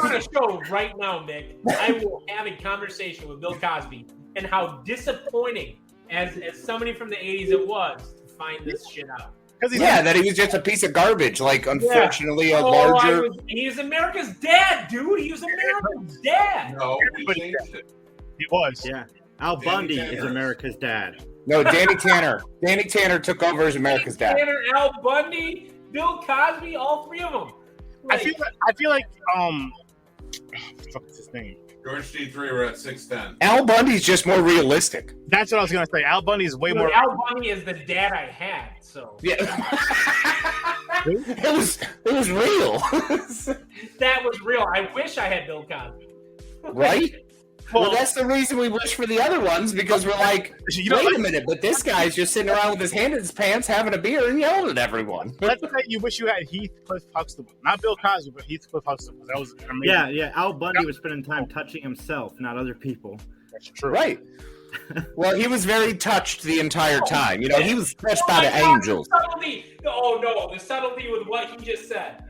on a show right now, Mick. I will have a conversation with Bill Cosby and how disappointing, as somebody from the 80s it was, to find this shit out. Yeah, that he was just a piece of garbage. Like, unfortunately, a Oh, larger. he was America's dad, dude. He was America's dad. No, we Everybody changed it. He was. Yeah. Al Danny Bundy Tanner. is America's dad. No, Danny Tanner. Danny Tanner took over as America's dad. Tanner, Al Bundy, Bill Cosby, all three of them. I feel like fuck is his name? George D3 were at 6'10". Al Bundy's just more realistic. That's what I was gonna say. Al Bundy is way more. Al Bundy is the dad I had, so Yeah. It was real. that was real. I wish I had Bill Cosby. Right? Well, that's the reason we wish for the other ones, because we're like, wait a minute, but this guy's just sitting around with his hand in his pants, having a beer and yelling at everyone. Let's say you wish you had Heathcliff Huxtable, not Bill Cosby, but Heathcliff Huxtable. That was amazing. Yeah. Al Bundy was spending time touching himself, not other people. That's true. Right. Well, he was very touched the entire time. You know, he was touched by the angels. The subtlety. Oh no, the subtlety with what he just said.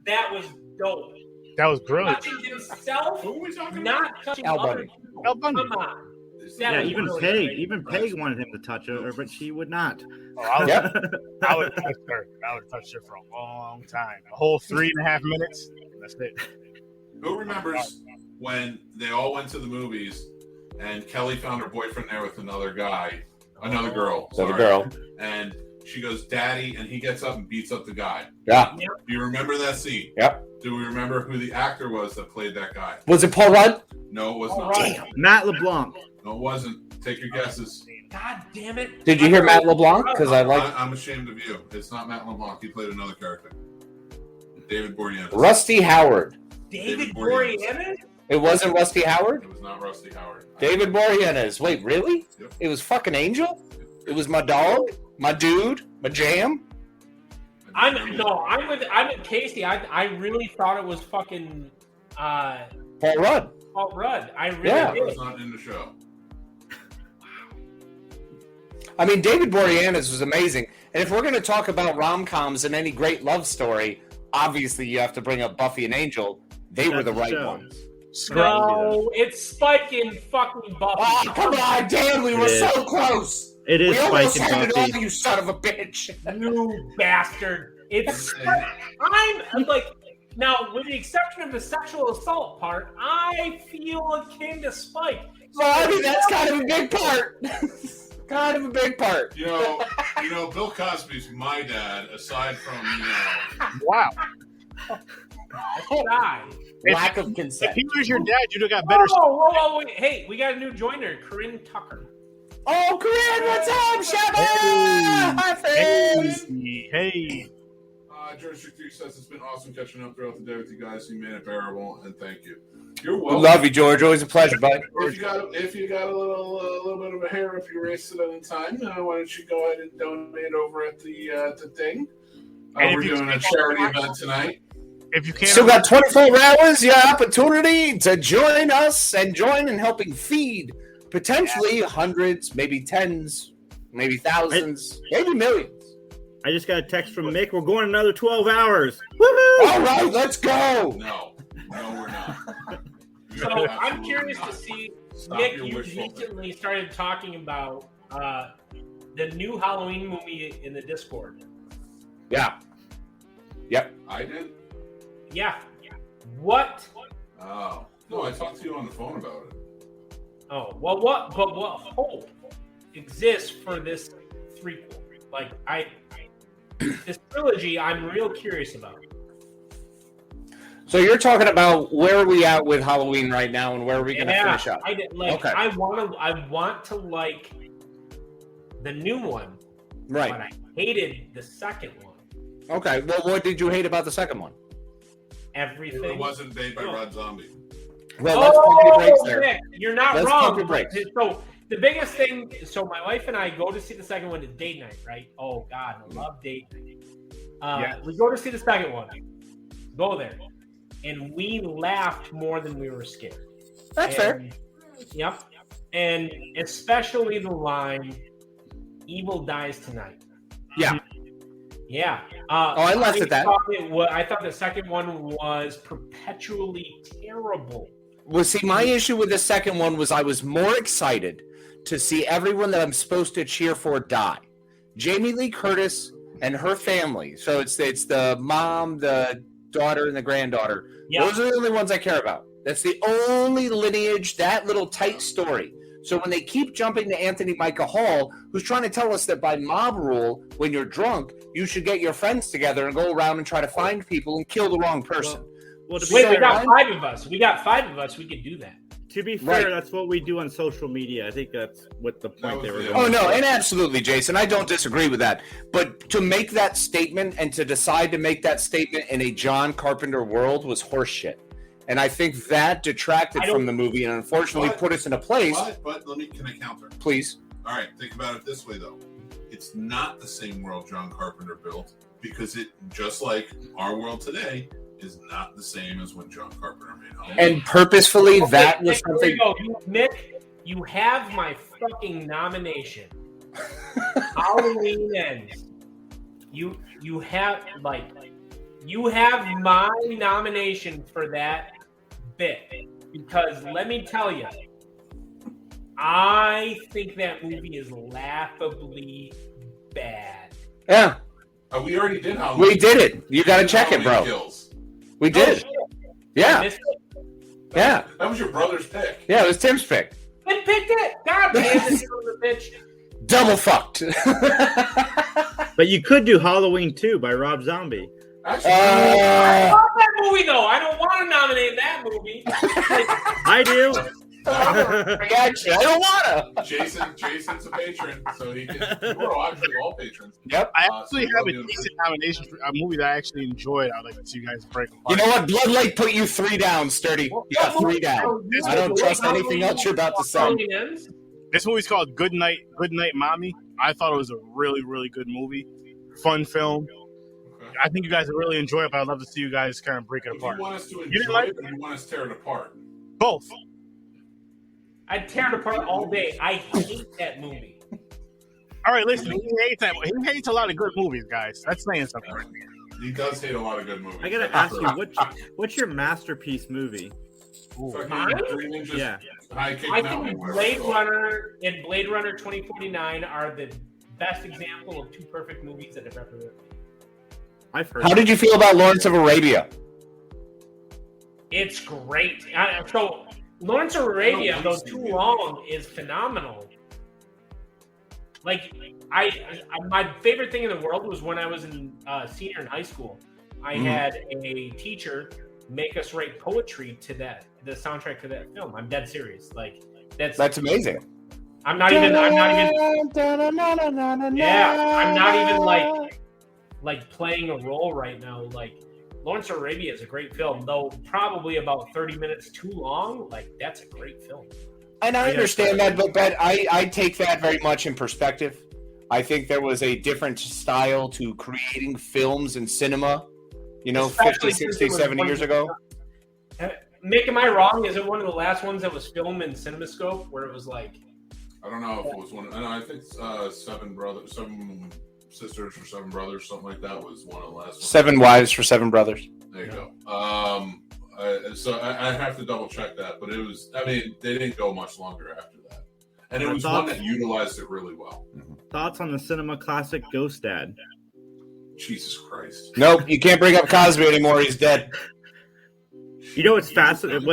That was dope. That was brilliant. Touching himself, Who are we talking not touching Al other Bundy. people. Al Bundy. Come on. That Yeah, was even really Paige. great. Even Paige wanted him to touch her, but she would not. Oh, I would, Yep. I would touch her. I would touch her for a long time. A whole 3.5 minutes. That's it. Who remembers when they all went to the movies and Kelly found her boyfriend there with another girl. So the sorry. girl. And she goes, "Daddy," and he gets up and beats up the guy. Yeah. Do you remember that scene? Yep. Do we remember who the actor was that played that guy? Was it Paul Rudd? No, it was All not. right. Matt LeBlanc. No, it wasn't. Take your guesses. God damn it. Did you hear Matt LeBlanc? Because I like I'm ashamed of you. It's not Matt LeBlanc. He played another character. David Boreanaz. Rusty Howard. David Boreanaz. Boreanaz? It wasn't Rusty Howard? It was not Rusty Howard. David Boreanaz. Wait, really? Yep. It was fucking Angel? It was my dog? My dude? My jam? I'm with Casey. I really thought it was fucking Paul Rudd. Paul Rudd. I really Yeah. He did. was not in the show. I mean, David Boreanaz was amazing. And if we're going to talk about rom-coms and any great love story, obviously you have to bring up Buffy and Angel. They were the right ones. No, it's Spike and fucking Buffy. Oh, come on, Dan. We were It is. so close. It is We almost Spike had and it all, Buffy. you son of a bitch. You bastard. It's I'm like now with the exception of the sexual assault part, I feel akin to Spike. Well, I mean, that's kind of a big part. Kind of a big part. You know, Bill Cosby's my dad. Aside from Wow. Die. Lack of If consent. he was your dad, you'd have got better. Whoa, wait. Hey, we got a new joiner, Corinne Tucker. Oh, Corinne, what's up, Shabba? Hi, friends. Hey. George 3 says it's been awesome catching up throughout the day with you guys. You made it bearable, and thank you. You're We welcome. love you, George. Always a pleasure, buddy. If you got a little bit of a hair, if you race it any time, why don't you go ahead and donate over at the thing? And We're if you doing a can't- charity event tonight. If you can't, Still got 24 hours, your opportunity to join us and join in helping feed potentially hundreds, maybe tens, maybe thousands, maybe millions. I just got a text from Mick. We're going another 12 hours. Woohoo! All right, let's go. No, we're not. So I'm curious to see, Stop Nick, your you wishful recently started talking about the new Halloween movie in the Discord. Yeah. Yep. I did. Yeah. What? Oh no, I talked to you on the phone about it. Oh, well, what? But what hope exists for this threequel? Like, this trilogy, I'm real curious about. So you're talking about where are we at with Halloween right now, and where are we going to finish up? I did, like. Okay. I want to like the new one, Right. but I hated the second one. Okay. Well, what did you hate about the second one? Everything. It wasn't made by Rob Zombie. Well, let's pump your brakes there. Nick, you're not Let's wrong. pump your brakes. So the biggest thing, so my wife and I go to see the second one at date night, right? Oh God, I love date night. Yeah. We go to see the second one. Go there, and we laughed more than we were scared. That's fair. Yep, and especially the line, "Evil dies tonight." Yeah. Yeah. I laughed at that. I thought the second one was perpetually terrible. Well, see, my issue with the second one was I was more excited to see everyone that I'm supposed to cheer for die. Jamie Lee Curtis and her family. So it's the mom, the daughter, and the granddaughter. Yeah. Those are the only ones I care about. That's the only lineage, that little tight story. So when they keep jumping to Anthony Michael Hall, who's trying to tell us that by mob rule, when you're drunk, you should get your friends together and go around and try to find people and kill the wrong person. Wait, we got 5 of us. We could do that. To be fair, Right. That's what we do on social media. I think that's what the point they were going Oh, no, for. and absolutely, Jason. I don't disagree with that. But to make that statement and to decide to make that statement in a John Carpenter world was horseshit. And I think that detracted from the movie and unfortunately put us in a place. But can I counter? Please. All right, think about it this way, though. It's not the same world John Carpenter built because it, just like our world today, is not the same as when John Carpenter made Halloween. And purposefully, that was Mick, something. here we go. Mick, you have my fucking nomination. Halloween ends. You have my nomination for that bit because let me tell you, I think that movie is laughably bad. Yeah. We already did Halloween. We did it. You got to check it, bro. Kills. We did. Yeah. Yeah. That was your brother's pick. Yeah, it was Tim's pick. Tim picked it. God damn it, son of a bitch. Double fucked. But you could do Halloween 2 by Rob Zombie. Actually, I love that movie though. I don't want to nominate that movie. I do. Reaction. I don't want to. Jason's a patron, so he can. We're actually all patrons. Yep. I actually have a decent nomination for a movie that I actually enjoyed. I'd like to see you guys break apart. You know what? Bloodlight put you 3 down, Sturdy. You got 3 down. I don't trust anything else you're about to say. This movie's called Good Night, Mommy. I thought it was a really, really good movie. Fun film. Okay. I think you guys will really enjoy it, but I'd love to see you guys kind of break it Do apart. you want us to didn't enjoy like it, or do you want us to tear it apart? Both. I'd tear it apart all day. I hate that movie. All right, listen. He hates that. He hates a lot of good movies, guys. That's saying something. He does hate a lot of good movies. I gotta ask you, what's your masterpiece movie? Mine? Yeah. I think Blade Runner and Blade Runner 2049 are the best example of 2 perfect movies that have ever lived. I've heard. How did you feel about Lawrence of Arabia? It's great. So Lawrence of Arabia, though too long, is phenomenal. Like my favorite thing in the world was when I was in senior in high school. I had a teacher make us write poetry to the soundtrack to that film. I'm dead serious. Like that's amazing. I'm not even like playing a role right now. Like Lawrence of Arabia is a great film, though probably about 30 minutes too long. Like that's a great film. And I understand that, but I take that very much in perspective. I think there was a different style to creating films and cinema, Especially 50, 60, 70 years ago. Mick, am I wrong? Is it one of the last ones that was filmed in CinemaScope where it was like... I don't know if it was one. I think Seven Sisters for Seven Brothers, something like that was one of the last ones. 7 Wives for 7 Brothers. There you go. So I have to double check that, but it was. I mean, they didn't go much longer after that, and it was one that utilized it really well. Thoughts on the cinema classic Ghost Dad? Jesus Christ! Nope, you can't bring up Cosby anymore. He's dead. You know what's fascinating?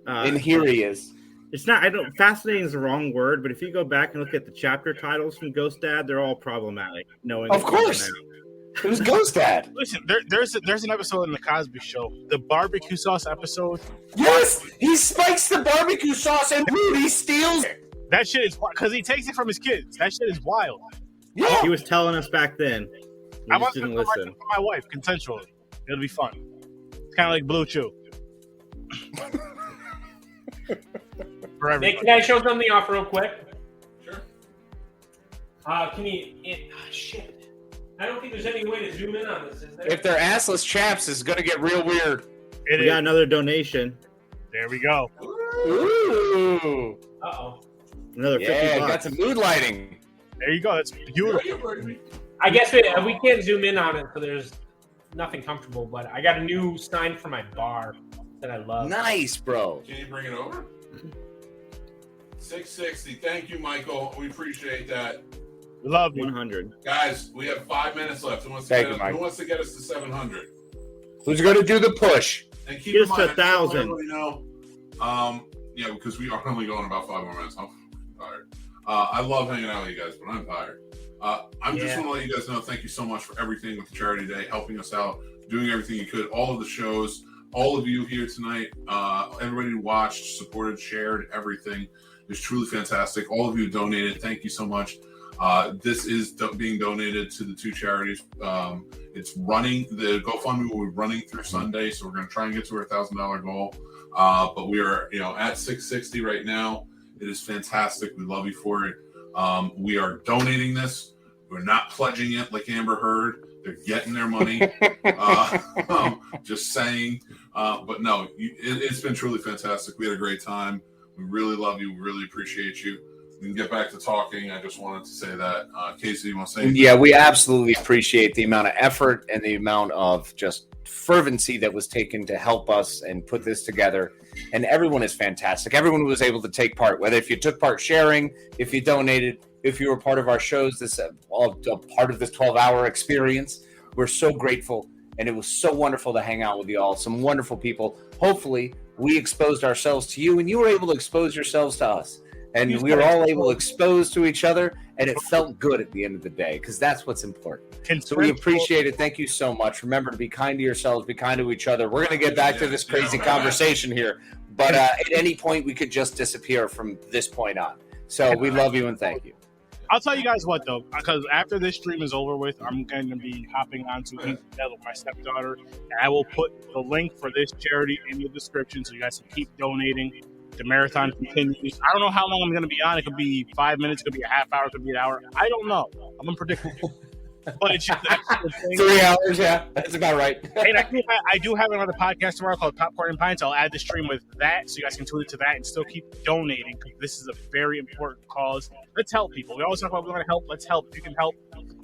In here he is. It's not. Fascinating is the wrong word, but if you go back and look at the chapter titles from Ghost Dad, they're all problematic. Of course, it was Ghost Dad. Listen, there's an episode in the Cosby Show, the barbecue sauce episode. Yes, he spikes the barbecue sauce and he steals it. That shit is because he takes it from his kids. That shit is wild. Yeah, he was telling us back then. I want to listen for my wife consensually. It'll be fun. It's kind of like Blue Chew. Nick, can I show something off real quick? Sure. Can you... shit. I don't think there's any way to zoom in on this, is there? If they're assless chaps, it's going to get real weird. We got another donation. There we go. Ooh. Uh-oh. Another 50 bucks. Got some mood lighting. There you go. That's beautiful. I guess we can't zoom in on it, so there's nothing comfortable, but I got a new sign for my bar that I love. Nice, bro. Can you bring it over? 660. Thank you, Michael. We appreciate that. Love you. 100. Guys, we have 5 minutes left. Who wants to get us to 700? Who's going to do the push? And keep Get in us to mind, 1,000. everybody know, because we are only going about 5 more minutes. I'm tired. I love hanging out with you guys, but I'm tired. I'm just want to let you guys know, thank you so much for everything with the Charity Day, helping us out, doing everything you could, all of the shows, all of you here tonight, everybody who watched, supported, shared, everything is truly fantastic. All of you donated, thank you so much. This is being donated to the 2 charities. It's running, the GoFundMe will be running through Sunday, so we're going to try and get to our $1,000 goal. But we are, at 660 right now. It is fantastic. We love you for it. We are donating this. We're not pledging it like Amber Heard. They're getting their money. Just saying. But no, it's been truly fantastic. We had a great time. We really love you. We really appreciate you. We can get back to talking. I just wanted to say that. Casey, you want to say anything? Yeah, we absolutely appreciate the amount of effort and the amount of just fervency that was taken to help us and put this together. And everyone is fantastic. Everyone was able to take part, whether if you took part sharing, if you donated, if you were part of our shows, this all part of this 12-hour experience. We're so grateful, and it was so wonderful to hang out with you all. Some wonderful people. Hopefully, we exposed ourselves to you, and you were able to expose yourselves to us. And we were all able to expose to each other, and it felt good at the end of the day, because that's what's important. So we appreciate it. Thank you so much. Remember to be kind to yourselves, be kind to each other. We're going to get back to this crazy conversation here, but at any point, we could just disappear from this point on. So we love you and thank you. I'll tell you guys what, though, because after this stream is over with, I'm going to be hopping onto internet with my stepdaughter, and I will put the link for this charity in the description so you guys can keep donating. The marathon continues. I don't know how long I'm going to be on. It could be 5 minutes. It could be a half hour. It could be an hour. I don't know. I'm unpredictable. But it's just that's the thing. 3 hours, yeah. That's about right. And I do have another podcast tomorrow called Popcorn and Pints. I'll add the stream with that so you guys can tune into that and still keep donating because this is a very important cause. Let's help people. We always talk about we want to help. Let's help. If you can help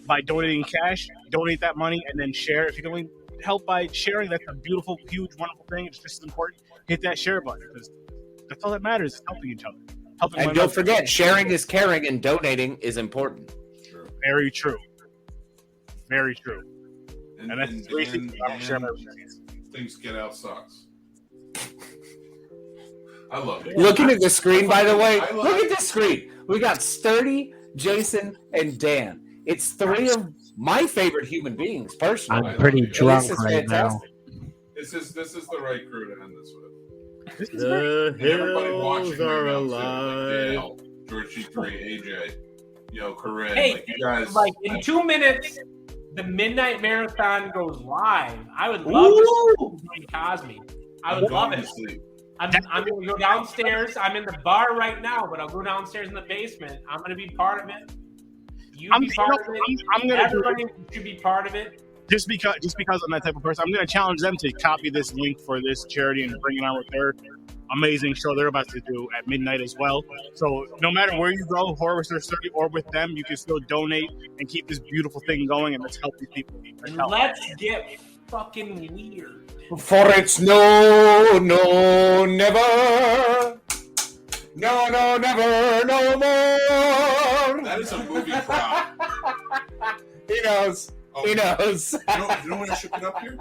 by donating cash, donate that money and then share. If you can only help by sharing, that's a beautiful, huge, wonderful thing. It's just as important. Hit that share button because that's all that matters is helping each other. And don't forget, sharing is caring and donating is important. Very true. Very true. And that's the reason I don't share my receipts. Things Get Out sucks. I love it. Looking at the screen, by the way, look at the screen. We got Sturdy, Jason, and Dan. It's 3 of my favorite human beings, personally. I'm pretty drunk right now. This is the right crew to end this with. The Everybody hills watching are right now, alive. Dale, George G3, AJ, Corinne, Hey, you guys. like in 2 minutes, the Midnight Marathon goes live. I would love to see Cosme. I would love it. I'm going to go downstairs. I'm in the bar right now, but I'll go downstairs in the basement. I'm going to be part of it. You be part of it. Everybody should be part of it. Just because I'm that type of person, I'm going to challenge them to copy this link for this charity and bring it on with their amazing show they're about to do at midnight as well. So no matter where you go, Horror Study or with them, you can still donate and keep this beautiful thing going, and let's help these people. Let's get fucking weird. For it's no, never. No, never, no more. That is a movie crowd. He knows. He knows. You know what I should put up here?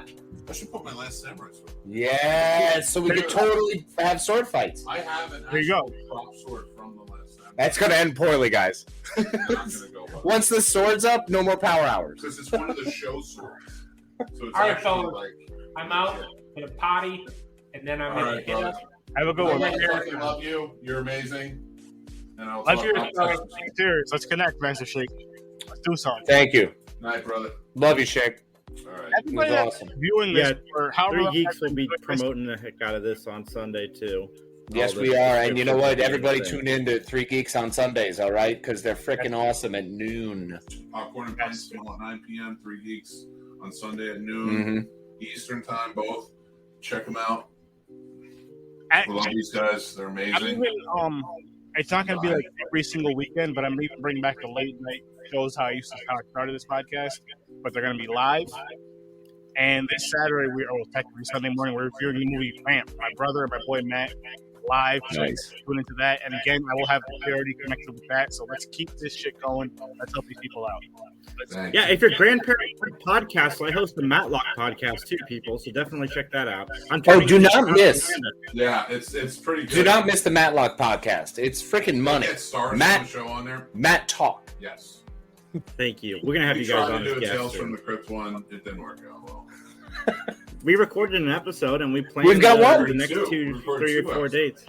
I should put my Last Samurai sword. Yes, so we could totally have sword fights. I have an there you go. prop sword from the Last Samurai. That's going to end poorly, guys. Once the sword's up, no more power hours. Because it's one of the show swords. So it's All right, actually fellas. like... I'm out in a potty, and then I'm going to hit up. Have a good one. I love you. You're amazing. And I'll Let's talk cheers. Let's connect, Master Shake. Let's do something. Thank you. Night, brother. Love you, Shake. All right. Everybody that's viewing this, or however 3 Geeks will be promoting the heck out of this on Sunday, too. Yes, we are. And you know what? Everybody tune in to 3 Geeks on Sundays, all right? Because they're freaking awesome at noon. Popcorn and Pints at 9 p.m. 3 Geeks on Sunday at noon. Eastern time, both. Check them out. We love these guys. They're amazing. It's not going to be like every single weekend, but I'm even bringing back the late night shows how I started this podcast. But they're going to be live. And this Saturday, technically Sunday morning, we're reviewing the movie Ramp. My brother and my boy Matt live. So Nice. tune into that. And again, I will have charity connected with that. So let's keep this shit going. Let's help these people out. Thank Yeah, if your grandparents like podcasts, I host the Matlock podcast too, people. So definitely check that out. Do not miss. Yeah, it's pretty good. Do not miss the Matlock podcast. It's freaking money. Get stars Matt- on the show on there. Matt Talk. Yes. Thank you. We're gonna have We you guys tried on to as do a guests Tales from soon. the Crypt one. It didn't work out well. We recorded an episode and we planned We've got one. the next Two. two, We recorded 3 or two 4 episodes. dates.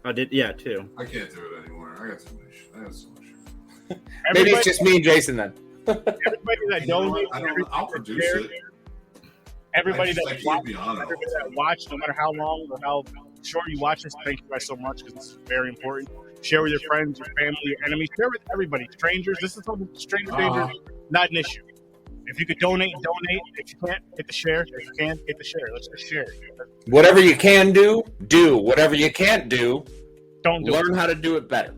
I did, yeah, 2. I can't do it anymore. I got too much. I got so much. Maybe Everybody, it's just me and Jason then. everybody that You know what? donates, I'll produce it. everybody I that can't watch, be on it all everybody the that time. watch, no matter how long or how short you watch this, thank you guys so much because this is very important. Share with your friends, your family, your enemies. Share with everybody. Strangers. This is something stranger danger, not an issue. If you could donate, donate. If you can't, hit the share. If you can, hit the share. Let's just share. Whatever you can do, do. Whatever you can't do, Don't do learn how to do it better.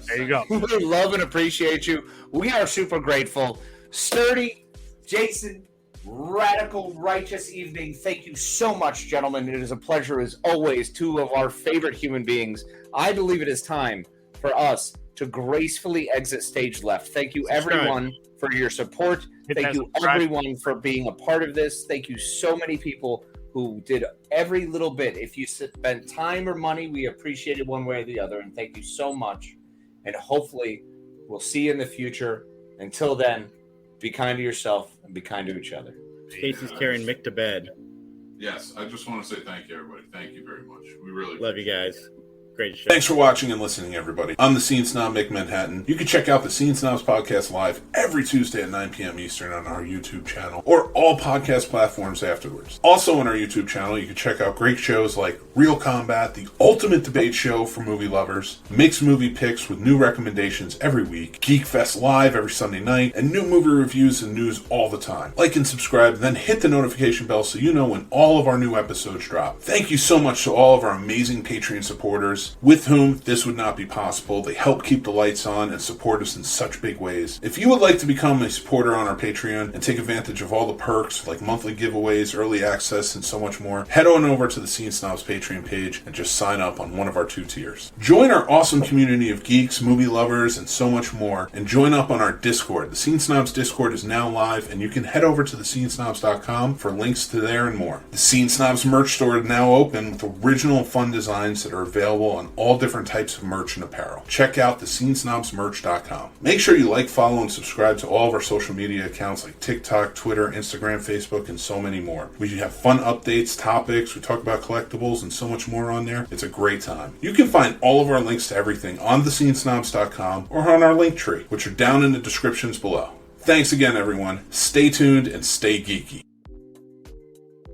There you go. We love and appreciate you. We are super grateful. Sturdy, Jason, radical, righteous evening. Thank you so much, gentlemen. It is a pleasure, as always, 2 of our favorite human beings. I believe it is time for us to gracefully exit stage left. Thank you, everyone, for your support. Hit Thank that you, subscribe. everyone, for being a part of this. Thank you so many people who did every little bit. If you spent time or money, we appreciate it one way or the other. And thank you so much. And hopefully we'll see you in the future. Until then, be kind to yourself and be kind to each other. Casey's carrying Mick to bed. Yes, I just want to say thank you, everybody. Thank you very much. We really Love you guys. Great show. Thanks for watching and listening, everybody. I'm the Scene Snob, Mick Manhattan. You can check out the Scene Snobs Podcast live every Tuesday at 9 p.m. Eastern on our YouTube channel or all podcast platforms afterwards. Also on our YouTube channel, you can check out great shows like Real Combat, the ultimate debate show for movie lovers, mixed movie picks with new recommendations every week, Geek Fest Live every Sunday night, and new movie reviews and news all the time. Like and subscribe, then hit the notification bell so you know when all of our new episodes drop. Thank you so much to all of our amazing Patreon supporters, with whom this would not be possible. They help keep the lights on and support us in such big ways. If you would like to become a supporter on our Patreon and take advantage of all the perks like monthly giveaways, early access, and so much more, head on over to the Scene Snobs Patreon page and just sign up on one of our 2 tiers. Join our awesome community of geeks, movie lovers, and so much more, and join up on our Discord. The Scene Snobs Discord is now live, and you can head over to thescenesnobs.com for links to there and more. The Scene Snobs merch store is now open with original fun designs that are available on all different types of merch and apparel. Check out thescenesnobsmerch.com. Make sure you like, follow, and subscribe to all of our social media accounts like TikTok, Twitter, Instagram, Facebook, and so many more. We have fun updates, topics, we talk about collectibles, and so much more on there. It's a great time. You can find all of our links to everything on thescenesnobs.com or on our link tree, which are down in the descriptions below. Thanks again, everyone. Stay tuned and stay geeky.